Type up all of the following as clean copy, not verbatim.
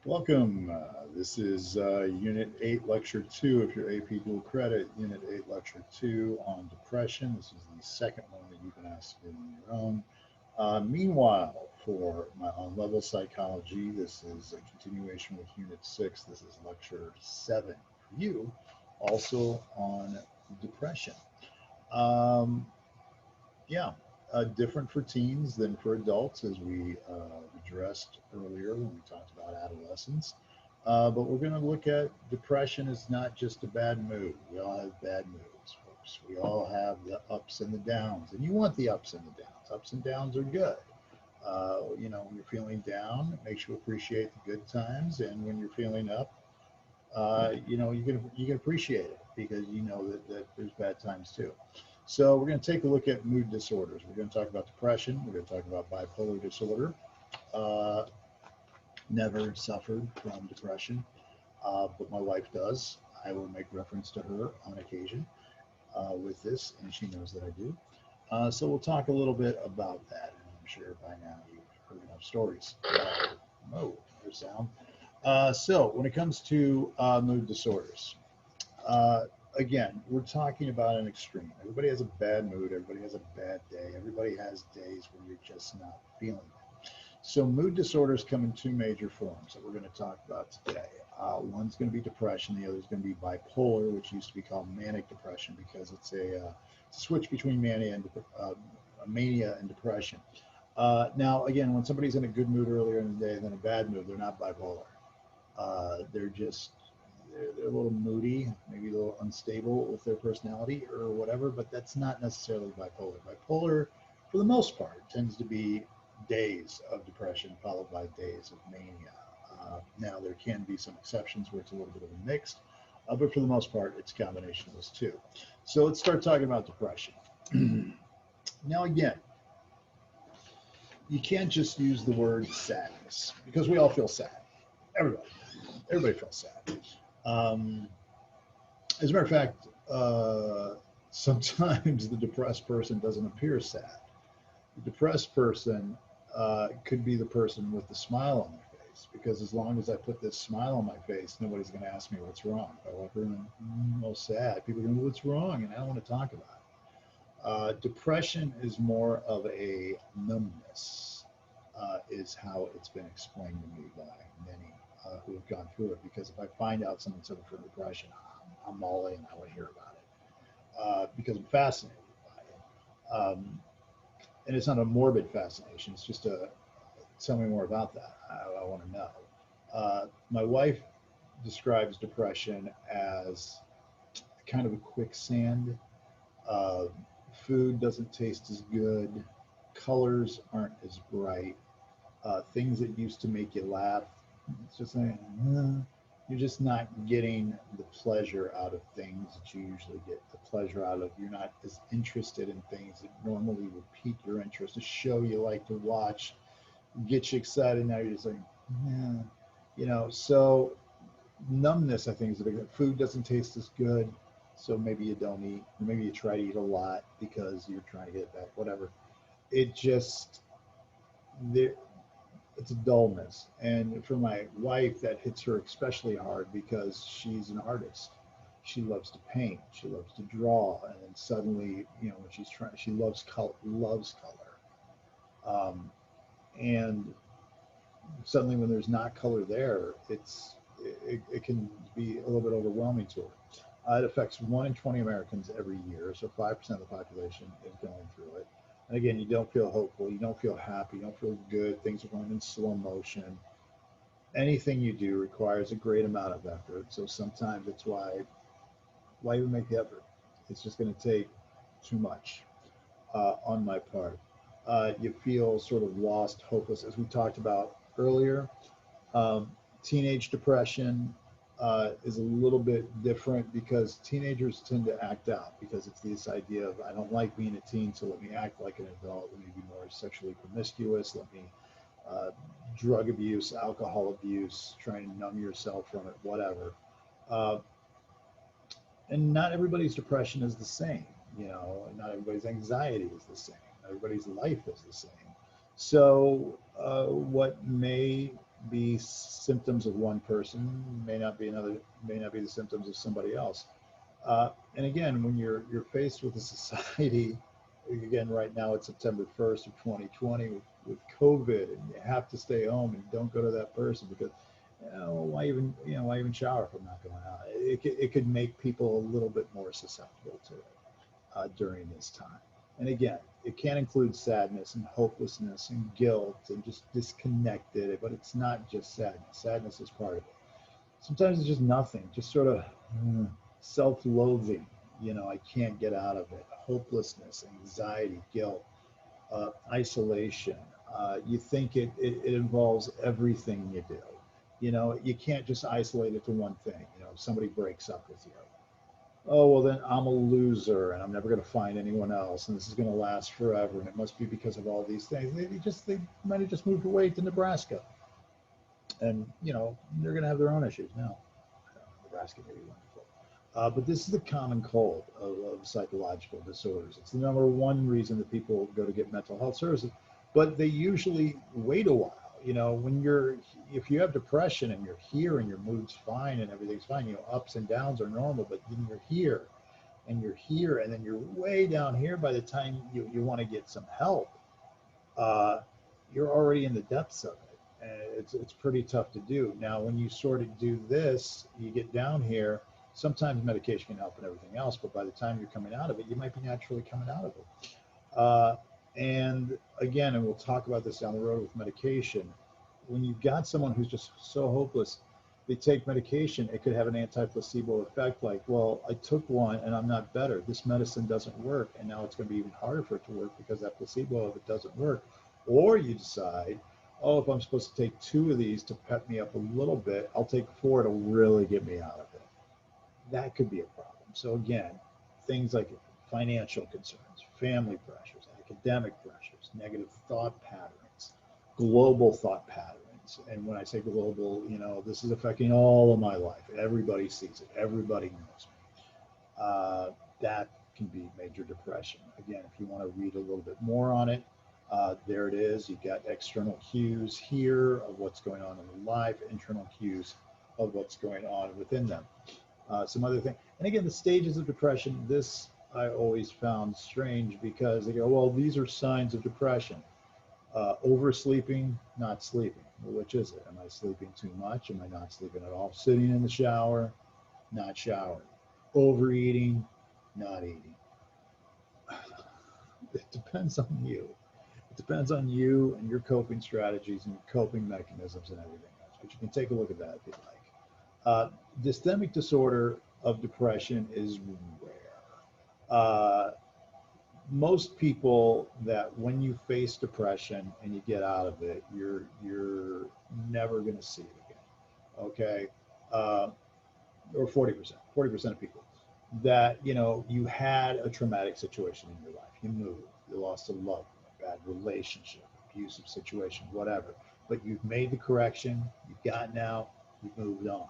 Welcome. This is Unit 8, Lecture 2. If you're AP Dual Credit, Unit 8, Lecture 2 on depression. This is the second one that you've been asked to do on your own. Meanwhile, for my on-level psychology, this is a continuation with Unit 6. This is Lecture 7 for you, also on depression. Um, yeah, different for teens than for adults, as we addressed earlier when we talked about adolescence. But we're going to look at depression as not just a bad mood. We all have bad moods, folks. We all have the ups and the downs, and you want the ups and the downs. Ups and downs are good. When you're feeling down, it makes you appreciate the good times, and when you're feeling up, you can appreciate it because you know that there's bad times too. So we're going to take a look at mood disorders. We're going to talk about depression. We're going to talk about bipolar disorder. Uh, Never suffered from depression, but my wife does. I will make reference to her on occasion with this, and she knows that I do. So we'll talk a little bit about that, and I'm sure by now you've heard enough stories. Oh, there's sound. So when it comes to mood disorders, uh, again, we're talking about an extreme. Everybody has a bad mood. Everybody has a bad day. Everybody has days where you're just not feeling it. So mood disorders come in two major forms that we're going to talk about today. One's going to be depression. The other is going to be bipolar, which used to be called manic depression because it's a switch between mania and depression. Now, again, when somebody's in a good mood earlier in the day and then a bad mood, they're not bipolar. They're a little moody, maybe a little unstable with their personality or whatever, but that's not necessarily bipolar. Bipolar, for the most part, tends to be days of depression followed by days of mania. Now, there can be some exceptions where it's a little bit of a mix, but for the most part, it's a combination of those two. So let's start talking about depression. Now, again, you can't just use the word sadness because we all feel sad. Everybody, everybody feels sad. Um, as a matter of fact, sometimes the depressed person doesn't appear sad. The depressed person could be the person with the smile on their face because as long as I put this smile on my face, nobody's going to ask me what's wrong. If I walk around sad, people are going to what's wrong, and I don't want to talk about it. Depression is more of a numbness, is how it's been explained to me by many who have gone through it. Because if I find out someone suffered from depression, I'm all in. I want to hear about it because I'm fascinated by it. And it's not a morbid fascination. It's just a tell me more about that. I want to know. My wife describes depression as kind of a quicksand. Uh, Food doesn't taste as good. Colors aren't as bright. Things that used to make you laugh, it's just like, you're just not getting the pleasure out of things that you usually get the pleasure out of. You're not as interested in things that normally would pique your interest. A show you like to watch, get you excited. Now you're just like, yeah, So numbness, I think, is a big. Food doesn't taste as good, so maybe you don't eat, or maybe you try to eat a lot because you're trying to get it back. Whatever. It just there it's a dullness. And for my wife, that hits her especially hard because she's an artist. She loves to paint. She loves to draw. And then suddenly, when she's trying, she loves color, Um, and suddenly, when there's not color there, it can be a little bit overwhelming to her. It affects 1 in 20 Americans every year, so 5% of the population is going through it. And again, you don't feel hopeful, you don't feel happy, you don't feel good. Things are going in slow motion. Anything you do requires a great amount of effort. So sometimes it's why even make the effort? It's just going to take too much on my part. You feel sort of lost, hopeless, as we talked about earlier. Um, Teenage depression is a little bit different because teenagers tend to act out because it's this idea of I don't like being a teen, so let me act like an adult. Let me be more sexually promiscuous. Let me uh, drug abuse, alcohol abuse, trying to numb yourself from it, whatever. Uh, and not everybody's depression is the same. Not everybody's anxiety is the same. Not everybody's life is the same. So what may be symptoms of one person, may not be another, may not be the symptoms of somebody else. And again, when you're faced with a society, again, right now it's September 1st of 2020 with COVID, and you have to stay home and don't go to that person because, why even shower if I'm not going out? It could make people a little bit more susceptible to it during this time. And again, it can include sadness and hopelessness and guilt and just disconnected, but it's not just sadness. Sadness is part of it. Sometimes it's just nothing, just sort of self-loathing. I can't get out of it. Hopelessness, anxiety, guilt, isolation. You think it involves everything you do. You can't just isolate it to one thing. If somebody breaks up with you, oh, well, then I'm a loser and I'm never going to find anyone else. And this is going to last forever. And it must be because of all these things. They might have just moved away to Nebraska. And, they're going to have their own issues now. Nebraska may be wonderful. But this is the common cold of psychological disorders. It's the number one reason that people go to get mental health services. But they usually wait a while. If you have depression and you're here and your mood's fine and everything's fine, ups and downs are normal, but then you're here and then you're way down here by the time you want to get some help, you're already in the depths of it. And it's pretty tough to do. Now, when you sort of do this, you get down here, sometimes medication can help and everything else, but by the time you're coming out of it, you might be naturally coming out of it. And again, and we'll talk about this down the road with medication, when you've got someone who's just so hopeless, they take medication, it could have an anti-placebo effect, like, well, I took one and I'm not better. This medicine doesn't work, and now it's going to be even harder for it to work because that placebo, if it doesn't work. Or you decide, oh, if I'm supposed to take 2 of these to pep me up a little bit, I'll take 4 to really get me out of it. That could be a problem. So again, things like financial concerns, family pressures, academic pressures, negative thought patterns, global thought patterns. And when I say global, this is affecting all of my life. Everybody sees it. Everybody knows me. That can be major depression. Again, if you want to read a little bit more on it, there it is. You've got external cues here of what's going on in their life, internal cues of what's going on within them. Some other thing. And again, the stages of depression, this I always found strange because they go, well, these are signs of depression. Oversleeping, not sleeping. Well, which is it? Am I sleeping too much? Am I not sleeping at all? Sitting in the shower, not showering. Overeating, not eating. It depends on you. It depends on you and your coping strategies and your coping mechanisms and everything else. But you can take a look at that if you'd like. Dystemic disorder of depression is rare. Most people that when you face depression and you get out of it, you're never going to see it again. Okay, or 40% of people that you had a traumatic situation in your life. You moved, you lost a loved one, a bad relationship, abusive situation, whatever. But you've made the correction. You've gotten out. You've moved on,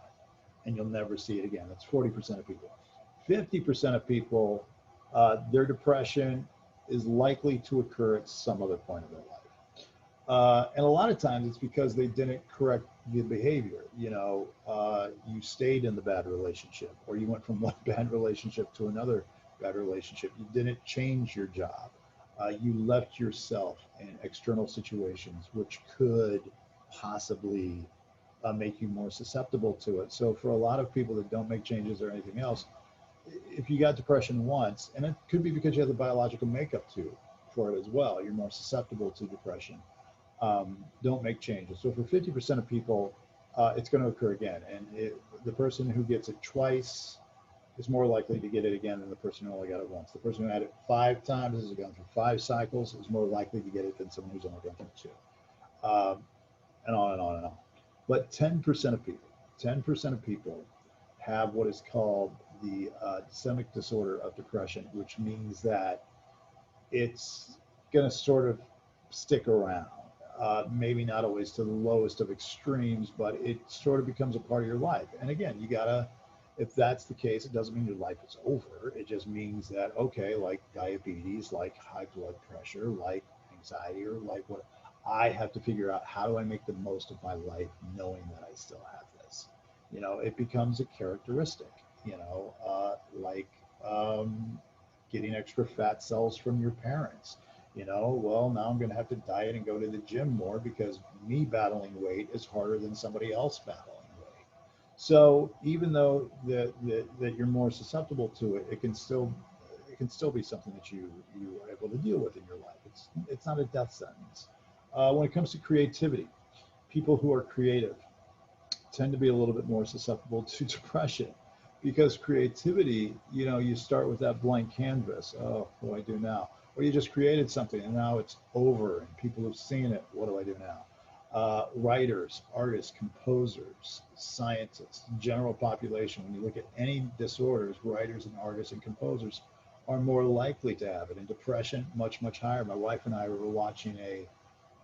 and you'll never see it again. That's 40% of people. 50% of people, their depression is likely to occur at some other point of their life. And a lot of times it's because they didn't correct the behavior. You stayed in the bad relationship, or you went from one bad relationship to another bad relationship. You didn't change your job. You left yourself in external situations which could possibly make you more susceptible to it. So for a lot of people that don't make changes or anything else, if you got depression once, and it could be because you have the biological makeup for it as well, you're more susceptible to depression. Don't make changes. So for 50% of people, it's going to occur again. And the person who gets it twice is more likely to get it again than the person who only got it once. The person who had it 5 times, has gone through 5 cycles, is more likely to get it than someone who's only gone through 2. And on and on and on. But 10% of people have what is called the dystemic disorder of depression, which means that it's going to sort of stick around. Maybe not always to the lowest of extremes, but it sort of becomes a part of your life. And again, you gotta, if that's the case, it doesn't mean your life is over. It just means that, okay, like diabetes, like high blood pressure, like anxiety, or like what, I have to figure out how do I make the most of my life knowing that I still have this. It becomes a characteristic, like getting extra fat cells from your parents. Well, now I'm going to have to diet and go to the gym more because me battling weight is harder than somebody else battling weight. So even though that you're more susceptible to it, it can still be something that you are able to deal with in your life. It's not a death sentence. When it comes to creativity, people who are creative tend to be a little bit more susceptible to depression because creativity, you start with that blank canvas. Oh, what do I do now? Or you just created something and now it's over and people have seen it. What do I do now? Writers, artists, composers, scientists, general population, when you look at any disorders, writers and artists and composers are more likely to have it. And depression, much, much higher. My wife and I were watching a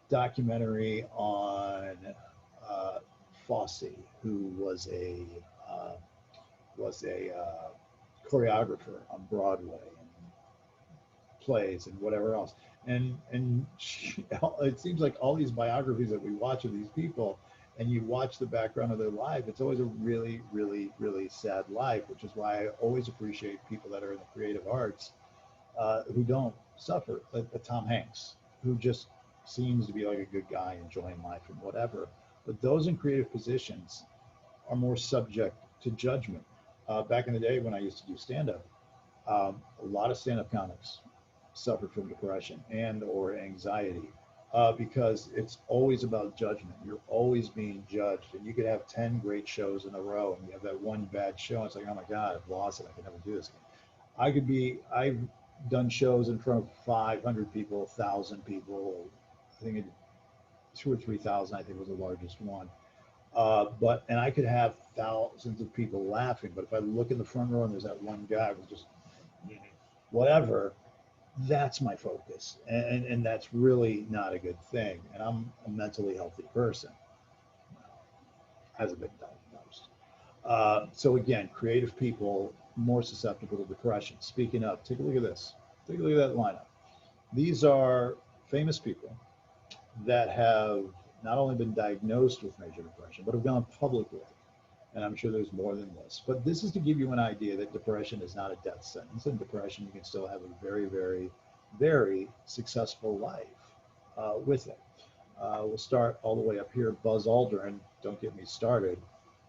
documentary on uh, Fosse, who uh, was a choreographer on Broadway and plays and whatever else. And it seems like all these biographies that we watch of these people, and you watch the background of their life, it's always a really, really, really sad life, which is why I always appreciate people that are in the creative arts who don't suffer. Tom Hanks, who just seems to be like a good guy, enjoying life and whatever. But those in creative positions are more subject to judgment. Back in the day when I used to do stand-up, a lot of stand-up comics suffered from depression and or anxiety because it's always about judgment. You're always being judged, and you could have 10 great shows in a row, and you have that one bad show. And it's like, oh my God, I've lost it. I can never do this again. I've done shows in front of 500 people, 1,000 people. I think it, 2 or 3,000, I think was the largest one. And I could have thousands of people laughing, but if I look in the front row and there's that one guy who's just whatever, that's my focus. And that's really not a good thing. And I'm a mentally healthy person. Hasn't been diagnosed. So again, creative people more susceptible to depression. Speaking of, take a look at this. Take a look at that lineup. These are famous people that have not only been diagnosed with major depression, but have gone public with it. And I'm sure there's more than this. But this is to give you an idea that depression is not a death sentence. In depression, you can still have a very, very, very successful life with it. We'll start all the way up here. Buzz Aldrin, don't get me started.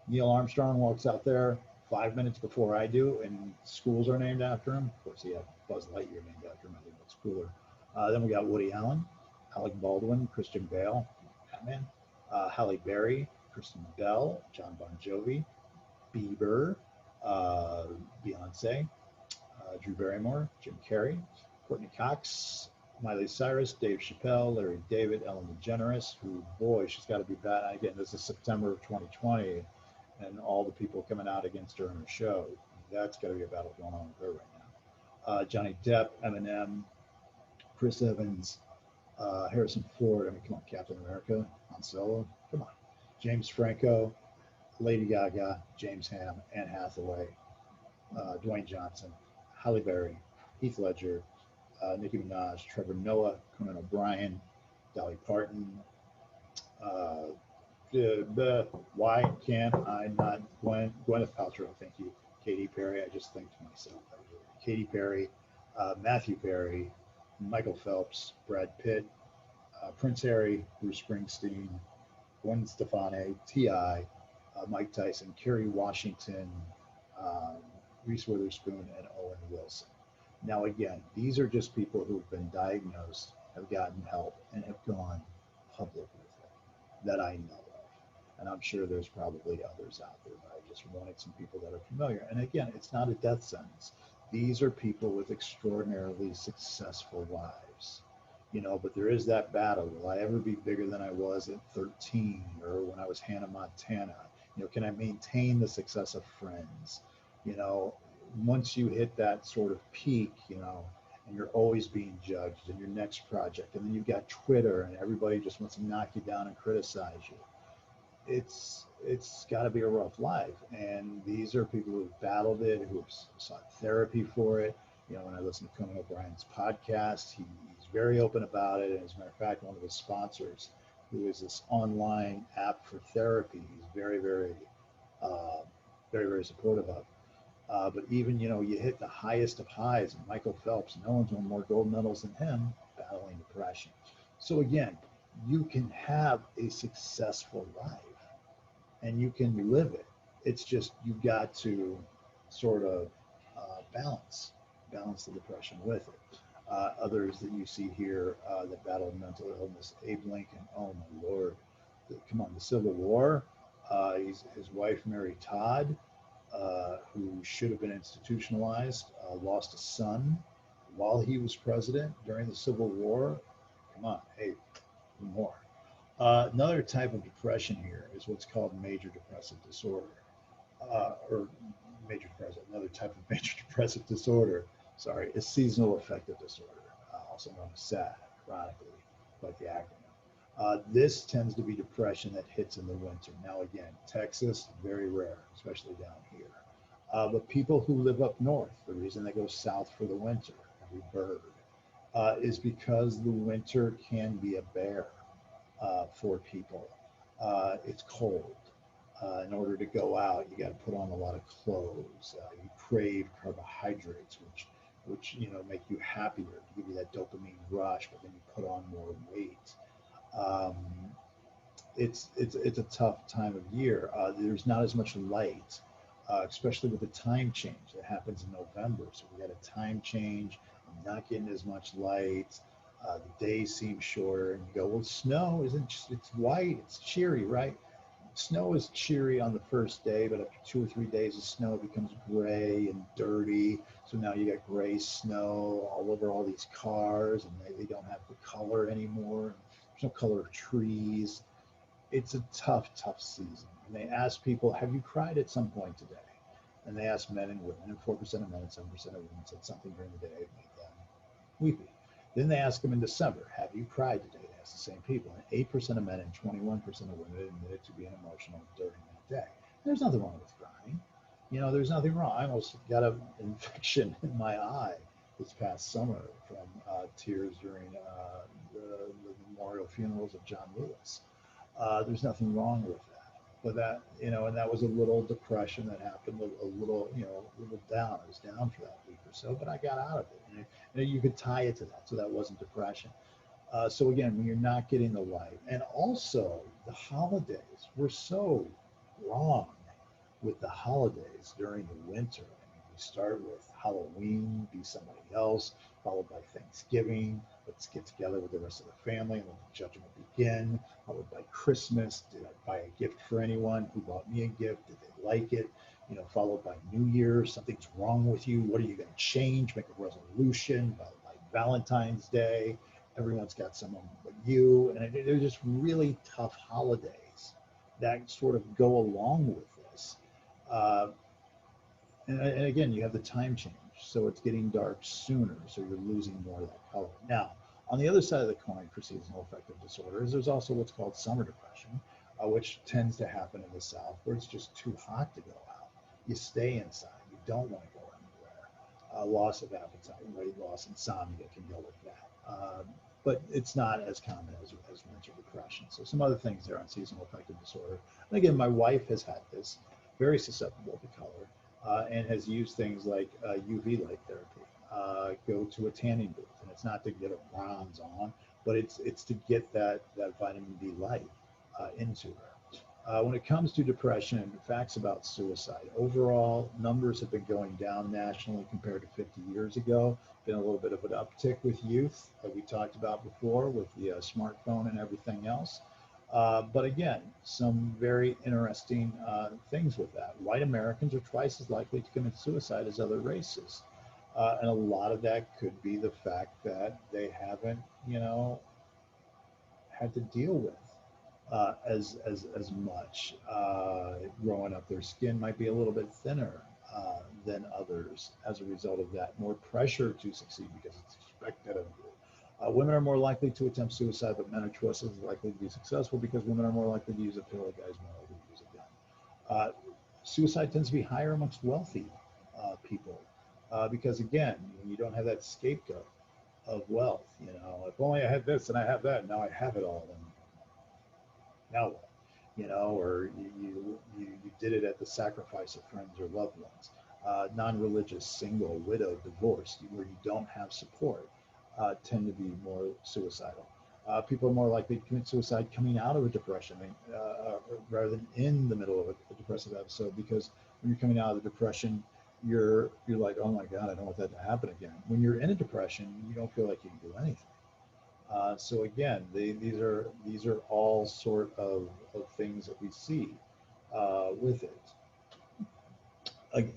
Neil Armstrong walks out there 5 minutes before I do, and schools are named after him. Of course, he had Buzz Lightyear named after him. I think that's cooler. Then we got Woody Allen, Alec Baldwin, Christian Bale, Batman, Halle Berry, Kristen Bell, John Bon Jovi, Bieber, uh, Beyonce, Drew Barrymore, Jim Carrey, Courtney Cox, Miley Cyrus, Dave Chappelle, Larry David, Ellen DeGeneres, who, boy, she's got to be bad. Again, this is September of 2020, and all the people coming out against her in her show. That's got to be a battle going on with her right now. Johnny Depp, Eminem, Chris Evans, Harrison Ford. I mean, come on, Captain America, Han Solo. Come on. James Franco, Lady Gaga, James Ham, Anne Hathaway, Dwayne Johnson, Halle Berry, Heath Ledger, Nicki Minaj, Trevor Noah, Conan O'Brien, Dolly Parton. Uh, why can't I not Gwyneth Paltrow? Thank you. Katy Perry. I just think to myself. Katy Perry, Matthew Perry, Michael Phelps, Brad Pitt, Prince Harry, Bruce Springsteen, Gwen Stefani, T.I., Mike Tyson, Kerry Washington, um, Reese Witherspoon, and Owen Wilson. Now, again, these are just people who have been diagnosed, have gotten help, and have gone public with it that I know of. And I'm sure there's probably others out there, but I just wanted some people that are familiar. And again, it's not a death sentence. These are people with extraordinarily successful lives. But there is that battle. Will I ever be bigger than I was at 13 or when I was Hannah Montana? Can I maintain the success of Friends? You know, Once you hit that sort of peak, and you're always being judged in your next project, and then you've got Twitter and everybody just wants to knock you down and criticize you. It's got to be a rough life. And these are people who've battled it, who've sought therapy for it, You know, when I listen to Conan O'Brien's podcast, he's very open about it. And as a matter of fact, one of his sponsors, who is this online app for therapy, he's uh, very supportive of. But even, you know, you hit the highest of highs, and Michael Phelps, no one's won more gold medals than him battling depression. So again, you can have a successful life and you can live it. It's just you got to sort of balance the depression with it. Others that you see here that battled mental illness, Abe Lincoln, oh my Lord, come on, the Civil War. His wife, Mary Todd, who should have been institutionalized, lost a son while he was president during the Civil War. Come on, hey, more. Another type of depression here is what's called major depressive disorder, or major depressive, another type of major depressive disorder, sorry, is seasonal affective disorder, also known as SAD, ironically, like the acronym. This tends to be depression that hits in the winter. Now, again, Texas, very rare, especially down here. But people who live up north, the reason they go south for the winter, every bird, is because the winter can be a bear for people. It's cold. In order to go out, you got to put on a lot of clothes. You crave carbohydrates, which you know make you happier, give you that dopamine rush, but then you put on more weight. Um, it's a tough time of year. There's not as much light, especially with the time change that happens in November. So we got a time change. I'm not getting as much light. The days seem shorter, and you go, well, snow isn't. It's white. It's cheery, right? Snow is cheery on the first day, but after 2 or 3 days of snow, it becomes gray and dirty. So now you got gray snow all over all these cars, and they don't have the color anymore. There's no color of trees. It's a tough season. And they ask people, have you cried at some point today? And they ask men and women, and 4% of men and 7% of women said something during the day that made them weepy. Then they ask them in December, have you cried today? They ask the same people. And 8% of men and 21% of women admitted to being emotional during that day. There's nothing wrong with crying. You know, there's nothing wrong. I almost got an infection in my eye this past summer from tears during the memorial funerals of John Lewis. There's nothing wrong with that. But that, you know, and that was a little depression that happened, a little, you know, a little down. I was down for that week or so, but I got out of it. And you could tie it to that. So that wasn't depression. So again, when you're not getting the light, and also the holidays, we're so wrong with the holidays during the winter. I mean, we start with Halloween, be somebody else, followed by Thanksgiving. Let's get together with the rest of the family and let the judgment begin. Followed by Christmas. Did I buy a gift for anyone? Who bought me a gift? Did they like it? You know, followed by New Year's. Something's wrong with you. What are you going to change? Make a resolution. By Valentine's Day, everyone's got someone but you. And they're just really tough holidays that sort of go along with this. Uh, and again, you have the time change, so it's getting dark sooner, so you're losing more of that color. Now, on the other side of the coin for seasonal affective disorders, there's also what's called summer depression, which tends to happen in the South, where it's just too hot to go out. You stay inside. You don't want to go anywhere. Loss of appetite, weight loss, insomnia can go with that. But it's not as common as winter depression. So some other things there on seasonal affective disorder. And again, my wife has had this, very susceptible to color, and has used things like UV light therapy, go to a tanning booth. And it's not to get a bronze on, but it's to get that vitamin D light into her. When it comes to depression and facts about suicide, overall numbers have been going down nationally compared to 50 years ago. Been a little bit of an uptick with youth, like we talked about before, with the smartphone and everything else. But again, some very interesting things with that. White Americans are twice as likely to commit suicide as other races. And a lot of that could be the fact that they haven't, you know, had to deal with as much. Growing up, their skin might be a little bit thinner than others as a result of that. More pressure to succeed because it's expected of you. Women are more likely to attempt suicide, but men are twice as likely to be successful because women are more likely to use a pill, guys more likely to use a gun. Suicide tends to be higher amongst wealthy people. because again, you don't have that scapegoat of wealth. If only I had this and I have that, now I have it all, and now what? Or you did it at the sacrifice of friends or loved ones. Non-religious, single, widowed, divorced, where you don't have support, tend to be more suicidal. People are more likely to commit suicide coming out of a depression rather than in the middle of a depressive episode, because when you're coming out of the depression, you're like, oh my God, I don't want that to happen again. When you're in a depression, you don't feel like you can do anything. So again, these are all sort of things that we see with it.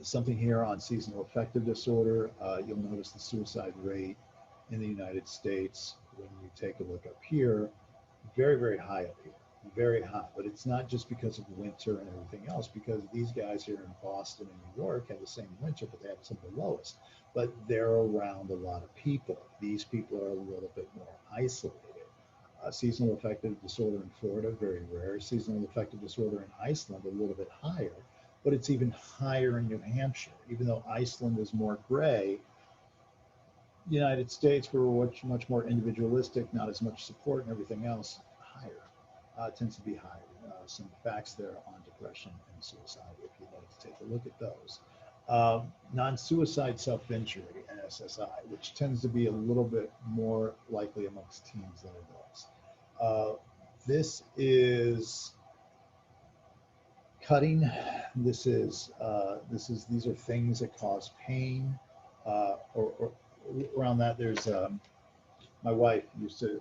Something here on seasonal affective disorder. You'll notice the suicide rate in the United States, when you take a look up here, very, very high up here, very high. But it's not just because of winter and everything else, because these guys here in Boston and New York have the same winter, but they have some of the lowest. But they're around a lot of people. These people are a little bit more isolated. Seasonal affective disorder in Florida, very rare. Seasonal affective disorder in Iceland, a little bit higher, but it's even higher in New Hampshire. Even though Iceland is more gray, United States, we're much more individualistic, not as much support and everything else, higher, tends to be higher. Some facts there on depression and suicide, if you'd like to take a look at those. Non-suicide self-injury, NSSI, which tends to be a little bit more likely amongst teens than adults. This is cutting. These are things that cause pain, or around that. There's my wife used to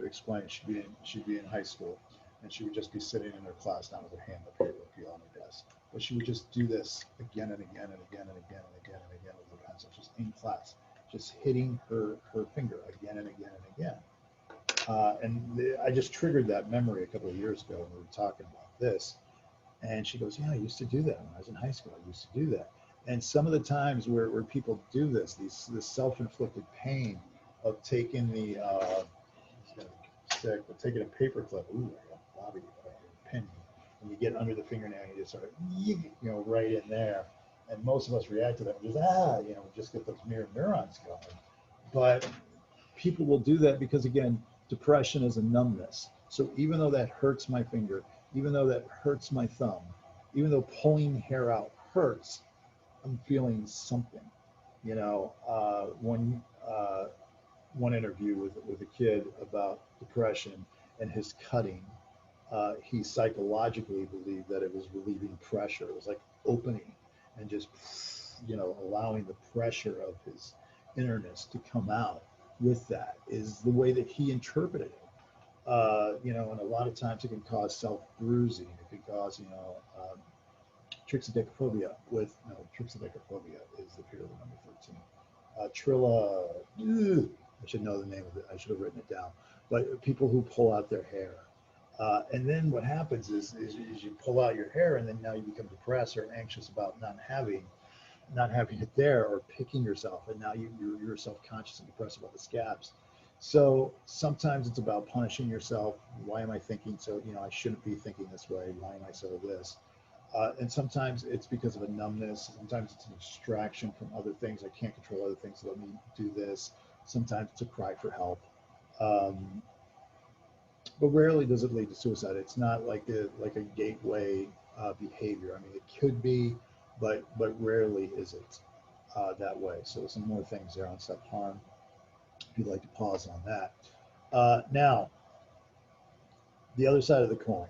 explain. She'd be in high school, and she would just be sitting in her class, not with her hand up here, would be on her desk. But she would just do this again and again and again and again and again and again with her pencil, just in class, just hitting her finger again and again and again. I just triggered that memory a couple of years ago when we were talking about this. And she goes, yeah, I used to do that when I was in high school. I used to do that. And some of the times where people do this self-inflicted pain of taking the, it's going to be sick, but taking a paper clip, ooh, I got Bobby, pin, and you get under the fingernail and you just sort of, right in there. And most of us react to that and just, just get those mirror neurons going. But people will do that because, again, depression is a numbness. So even though that hurts my finger, even though that hurts my thumb, even though pulling hair out hurts, I'm feeling something. One interview with a kid about depression and his cutting, he psychologically believed that it was relieving pressure. It was like opening and just, allowing the pressure of his innerness to come out. With that is the way that he interpreted it. And a lot of times it can cause self-bruising. It can cause, trichodecaphobia trichodecaphobia is the period number 13. I should know the name of it. I should have written it down. But people who pull out their hair. And then what happens is you pull out your hair, and then now you become depressed or anxious about not having it there, or picking yourself, and now you're self-conscious and depressed about the scabs. So sometimes it's about punishing yourself. Why am I thinking so? I shouldn't be thinking this way. Why am I so this? And sometimes it's because of a numbness. Sometimes it's a distraction from other things. I can't control other things. So let me do this. Sometimes it's a cry for help. But rarely does it lead to suicide. It's not like a gateway behavior. I mean, it could be, but rarely is it that way. So some more things there on self-harm, if you'd like to pause on that. Now, the other side of the coin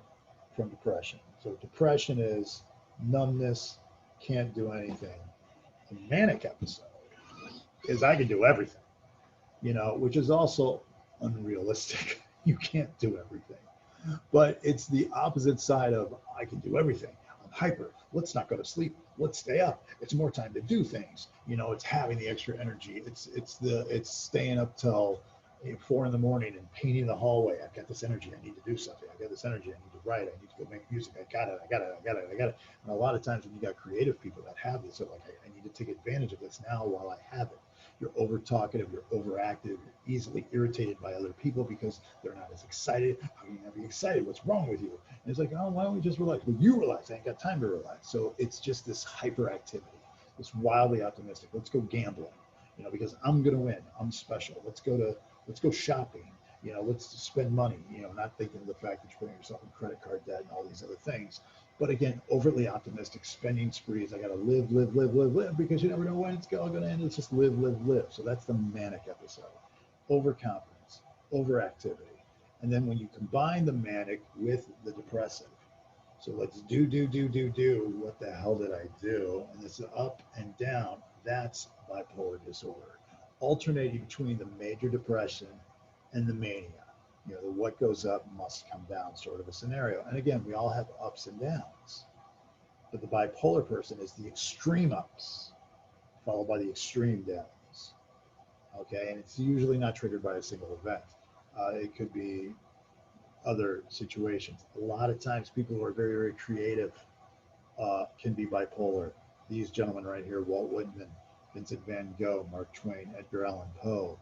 from depression. So depression is numbness, can't do anything. A manic episode is I can do everything, which is also unrealistic. You can't do everything. But it's the opposite side of I can do everything. I'm hyper. Let's not go to sleep. Let's stay up. It's more time to do things. It's having the extra energy. It's staying up till 4 a.m. and painting the hallway. I've got this energy. I need to do something. I've got this energy. I need to write. I need to go make music. I got it. And a lot of times when you got creative people that have this, they're like, I need to take advantage of this now while I have it. You're over talkative, you're overactive, you're easily irritated by other people because they're not as excited. How can you not be excited? What's wrong with you? And it's like, oh, why don't we just relax? Well, you relax. I ain't got time to relax. So it's just this hyperactivity. this wildly optimistic. Let's go gambling, because I'm going to win. I'm special. Let's go shopping. Let's spend money. Not thinking of the fact that you're putting yourself in credit card debt and all these other things. But again, overly optimistic spending sprees. I got to live, live, live, live, live, because you never know when it's all going to end. It's just live, live, live. So that's the manic episode. Overconfidence, overactivity. And then when you combine the manic with the depressive, so let's do. What the hell did I do? And it's up and down. That's bipolar disorder. Alternating between the major depression and the mania. The what goes up must come down sort of a scenario. And again, we all have ups and downs. But the bipolar person is the extreme ups, followed by the extreme downs. Okay, and it's usually not triggered by a single event. It could be other situations. A lot of times people who are very, very creative can be bipolar. These gentlemen right here, Walt Whitman, Vincent van Gogh, Mark Twain, Edgar Allan Poe,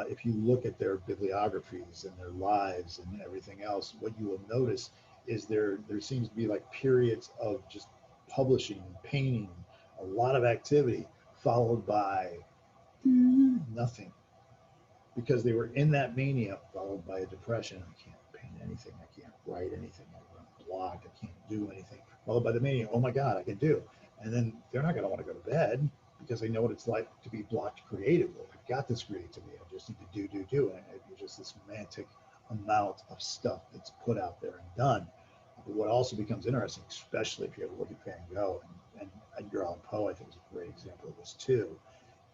if you look at their bibliographies and their lives and everything else, what you will notice is there seems to be like periods of just publishing, painting, a lot of activity, followed by nothing, because they were in that mania, followed by a depression. I can't paint anything. I can't write anything. I'm blocked. I can't do anything. Followed by the mania. Oh my God, I can do. And then they're not going to want to go to bed because they know what it's like to be blocked creatively. I've got this creativity. I just need to do. And it's just this romantic amount of stuff that's put out there and done. But what also becomes interesting, especially if you ever look at Van Gogh and Edgar Allan Poe, I think is a great example of this too,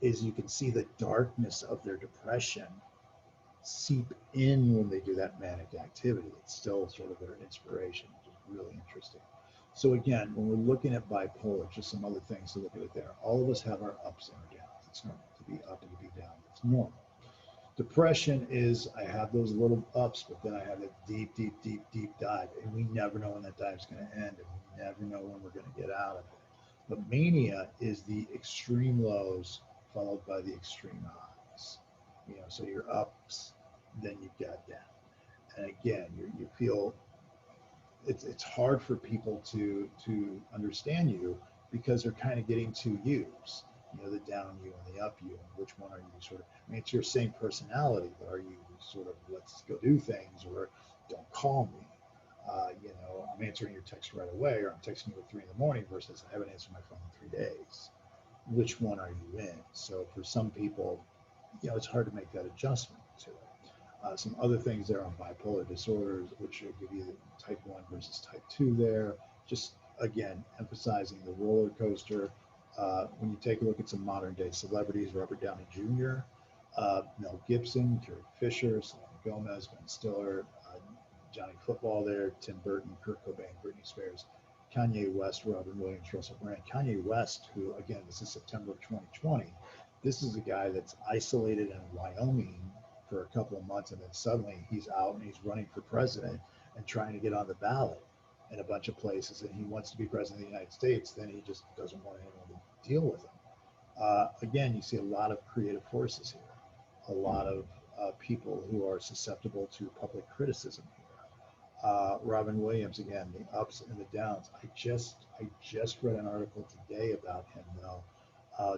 is you can see the darkness of their depression seep in when they do that manic activity. It's still sort of their inspiration, which is really interesting. So again, when we're looking at bipolar, just some other things to look at it there. All of us have our ups and our downs. It's normal to be up and to be down. It's normal. Depression is, I have those little ups, but then I have a deep, deep, deep, deep dive. And we never know when that dive is going to end. And we never know when we're going to get out of it. But mania is the extreme lows followed by the extreme highs. So you're ups, then you got down. And again, you feel it's hard for people to understand you because they're kind of getting two yous, the down you and the up you. And which one are you sort of? I mean, it's your same personality, but are you sort of let's go do things or don't call me? I'm answering your text right away, or I'm texting you at 3 a.m. versus I haven't answered my phone in 3 days. Which one are you in? So for some people, it's hard to make that adjustment to it. Some other things there on bipolar disorders, which will give you the type 1 versus type 2 there. Just, again, emphasizing the roller coaster. When you take a look at some modern day celebrities, Robert Downey Jr., Mel Gibson, Carrie Fisher, Selena Gomez, Ben Stiller, Johnny Football there, Tim Burton, Kurt Cobain, Britney Spears, Kanye West, Robin Williams, Russell Brand. Kanye West, who, again, this is September of 2020. This is a guy that's isolated in Wyoming for a couple of months, and then suddenly he's out and he's running for president and trying to get on the ballot in a bunch of places, and he wants to be president of the United States. Then he just doesn't want anyone to deal with him. Again, you see a lot of creative forces here, a lot of people who are susceptible to public criticism here. Robin Williams, again, the ups and the downs. I just read an article today about him, though.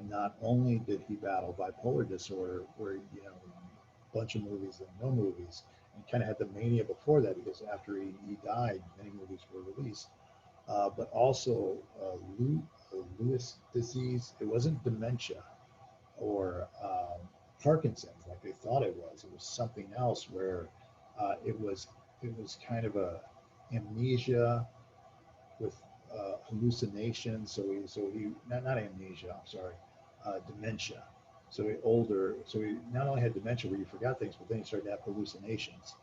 Not only did he battle bipolar disorder, where a bunch of movies and no movies, and kind of had the mania before that because after he died, many movies were released. But also Lewis disease. It wasn't dementia or Parkinson's like they thought it was. It was something else where it was kind of a amnesia with hallucinations. So he not amnesia. I'm sorry, dementia. So he not only had dementia where you forgot things, but then he started to have hallucinations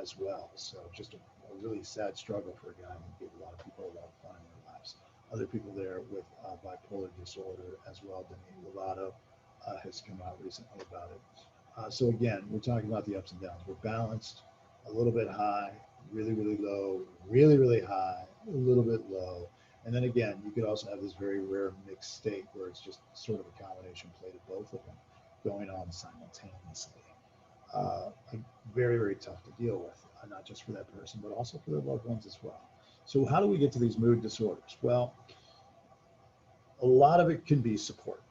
as well. So just a really sad struggle for a guy who gave a lot of people a lot of fun in their lives. Other people there with bipolar disorder as well. Demi Lovato has come out recently about it. So again, we're talking about the ups and downs. We're balanced, a little bit high, really, really low, really, really high, a little bit low. And then again, you could also have this very rare mixed state where it's just sort of a combination plate of both of them going on simultaneously. Very, very tough to deal with, not just for that person, but also for their loved ones as well. So how do we get to these mood disorders? Well, A lot of it can be support.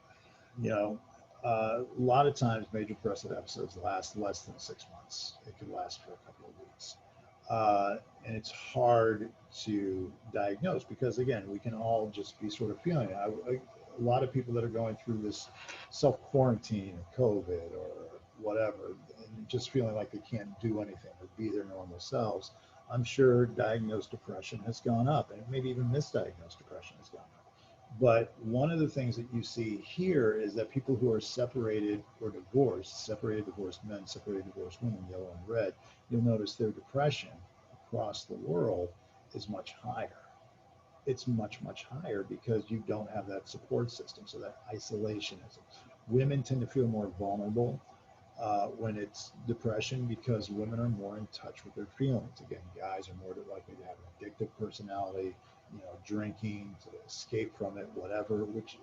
You know, a lot of times major depressive episodes last less than 6 months. It could last for a couple of weeks. And it's hard to diagnose because, again, we can all just be sort of feeling it. A lot of people that are going through this self quarantine or COVID or whatever, and just feeling like they can't do anything or be their normal selves, I'm sure diagnosed depression has gone up, and maybe even misdiagnosed depression has gone up. But one of the things that you see here is that people who are separated or divorced, separated divorced men, separated divorced women, yellow and red, you'll notice their depression across the world is much higher. It's much, much higher because you don't have that support system. So that isolationism. Women tend to feel more vulnerable when it's depression because women are more in touch with their feelings. Again, guys are more likely to have an addictive personality, you know, drinking to escape from it, whatever, which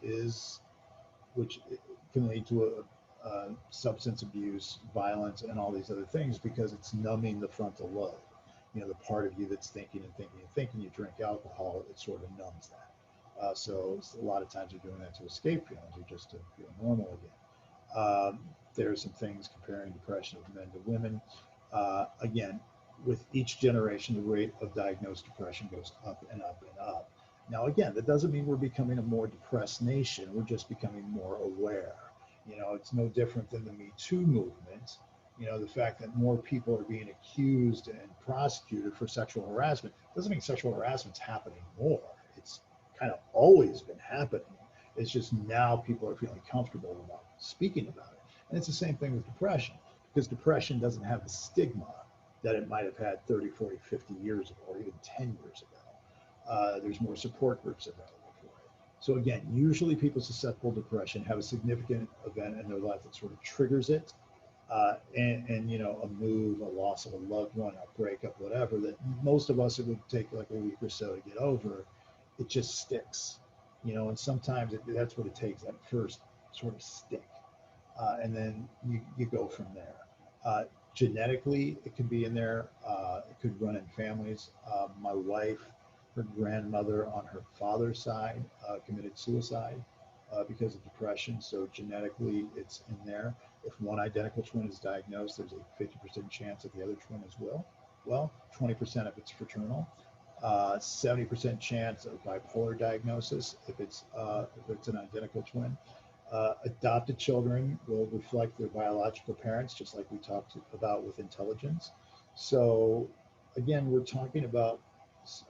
can lead to a substance abuse, violence, and all these other things because it's numbing the frontal lobe. You know, the part of you that's thinking and thinking and thinking. You drink alcohol, it sort of numbs that. So a lot of times you're doing that to escape feelings or just to feel normal again. There are some things comparing depression of men to women. Again, with each generation, the rate of diagnosed depression goes up and up and up. Now, again, that doesn't mean we're becoming a more depressed nation. We're just becoming more aware. You know, it's no different than the Me Too movement. You know, the fact that more people are being accused and prosecuted for sexual harassment doesn't mean sexual harassment's happening more. It's kind of always been happening. It's just now people are feeling comfortable about speaking about it. And it's the same thing with depression, because depression doesn't have the stigma that it might have had 30, 40, 50 years ago, or even 10 years ago. There's more support groups available for it. So again, usually people susceptible to depression have a significant event in their life that sort of triggers it. And you know, a move, a loss of a loved one, a breakup, whatever, that most of us, it would take like a week or so to get over. It just sticks, you know, and sometimes that's what it takes, that first sort of stick. And then you go from there. Genetically, it could be in there. It could run in families. My wife, her grandmother on her father's side committed suicide because of depression. So genetically, it's in there. If one identical twin is diagnosed, there's a 50% chance that the other twin as well. Well, 20% if it's fraternal. 70% chance of bipolar diagnosis if it's an identical twin. Adopted children will reflect their biological parents, just like we talked about with intelligence. So again, we're talking about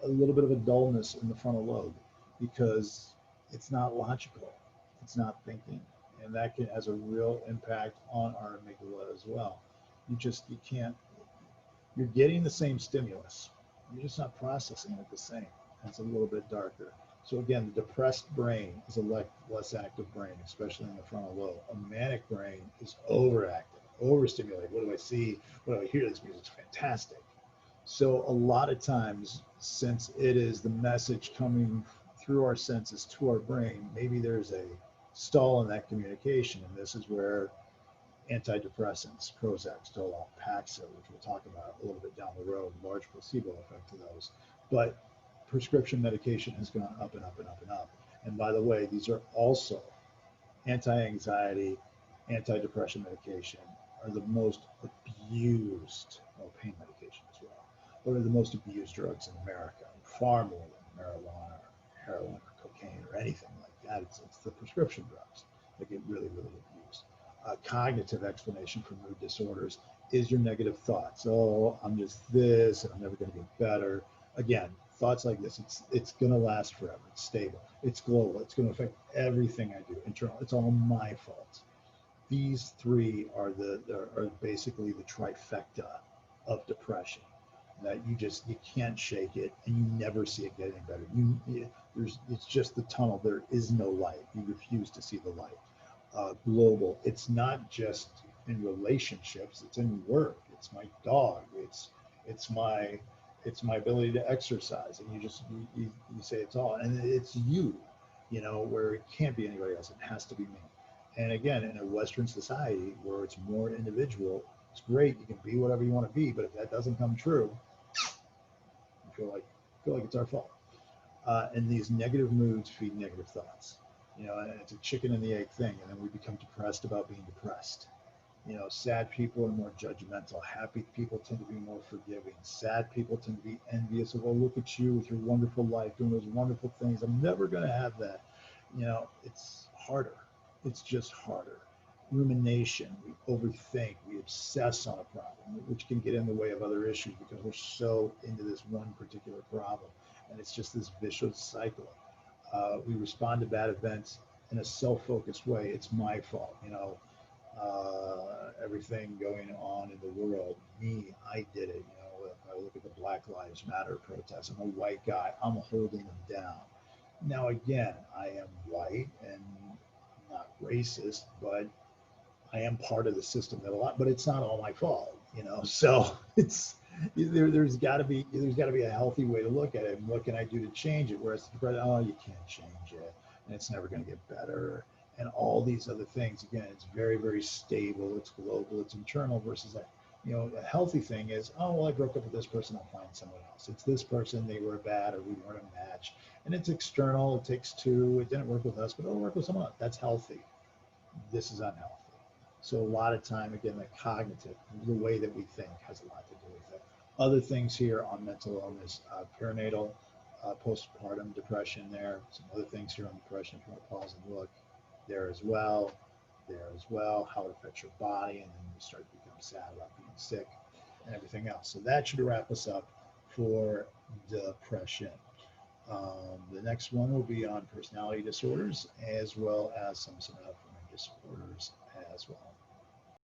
a little bit of a dullness in the frontal lobe because it's not logical, it's not thinking, and that has a real impact on our amygdala as well. You can't, you're getting the same stimulus, you're just not processing it the same. It's a little bit darker. So again, the depressed brain is a less active brain, especially in the frontal lobe. A manic brain is overactive, overstimulated. What do I see? What do I hear? This music's fantastic. So a lot of times, since it is the message coming through our senses to our brain, maybe there's a stall in that communication. And this is where antidepressants, Prozac, Zoloft, Paxil, which we'll talk about a little bit down the road, large placebo effect to those. But prescription medication has gone up and up and up and up. And by the way, these are also anti-anxiety, antidepressant medication are the most abused, well, pain medication as well, but are the most abused drugs in America, far more than marijuana or heroin or cocaine or anything like that. It's the prescription drugs that get really, really abused. A cognitive explanation for mood disorders is your negative thoughts. Oh, I'm just this, and I'm never going to get better. Again, thoughts like this, it's going to last forever. It's stable. It's global. It's going to affect everything I do. Internal. It's all my fault. These three are basically the trifecta of depression. That you can't shake it, and you never see it getting better. It's just the tunnel. There is no light. You refuse to see the light. Global. It's not just in relationships. It's in work. It's my dog. It's my ability to exercise, and you say it's all, and it's you, where it can't be anybody else. It has to be me. And again, in a Western society where it's more individual, it's great. You can be whatever you want to be, but if that doesn't come true, you feel like it's our fault. And these negative moods feed negative thoughts. You know, and it's a chicken and the egg thing. And then we become depressed about being depressed. You know, sad people are more judgmental. Happy people tend to be more forgiving. Sad people tend to be envious of, oh, look at you with your wonderful life, doing those wonderful things. I'm never going to have that. You know, it's harder. It's just harder. Rumination, we overthink, we obsess on a problem, which can get in the way of other issues because we're so into this one particular problem. And it's just this vicious cycle. We respond to bad events in a self-focused way. It's my fault, you know, everything going on in the world. Me, I did it. You know, if I look at the Black Lives Matter protests, I'm a white guy. I'm holding them down. Now, again, I am white and not racist, but I am part of the system that a lot, but it's not all my fault, you know. So it's there's got to be a healthy way to look at it. And what can I do to change it? Whereas oh, you can't change it, and it's never going to get better, and all these other things. Again, it's very very stable. It's global. It's internal. Versus that, you know, a healthy thing is, oh well, I broke up with this person. I'll find someone else. It's this person. They were bad, or we weren't a match, and it's external. It takes two. It didn't work with us, but it'll work with someone else. That's healthy. This is unhealthy. So a lot of time, again, the cognitive, the way that we think has a lot to do with it. Other things here on mental illness, perinatal, postpartum depression there, some other things here on depression, if you want to pause and look, there as well, how it affects your body, and then you start to become sad about being sick and everything else. So that should wrap us up for depression. The next one will be on personality disorders as well as some somatoform disorders as well.